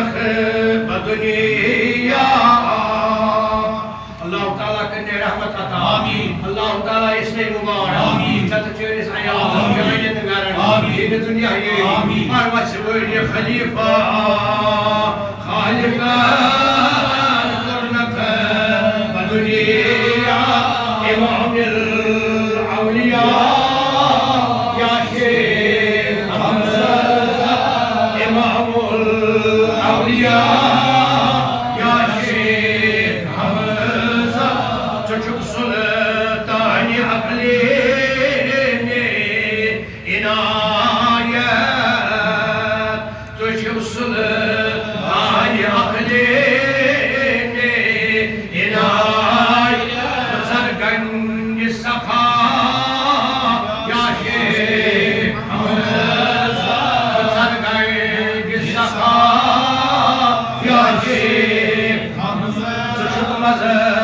बरज़ख बदुनिया अल्लाह ताला करने रहमत अता आमीन अल्लाह ताला इसमें मुबारक आमीन चत चेरिस आयात जायन गरन आमीन इन दुनिया ये आमीन हर वक्त ये खलीफा खालिका करनत बदुनिया इमामुल औलिया या शेख हमजा इमामुल औलिया या Sheikh Hamza çocuk sultani aklini inayet çocuk sultani aklini inayet sargangi safa ya şeyh Hamza sargangi safa ya şeyh Hamza çocuk mazhar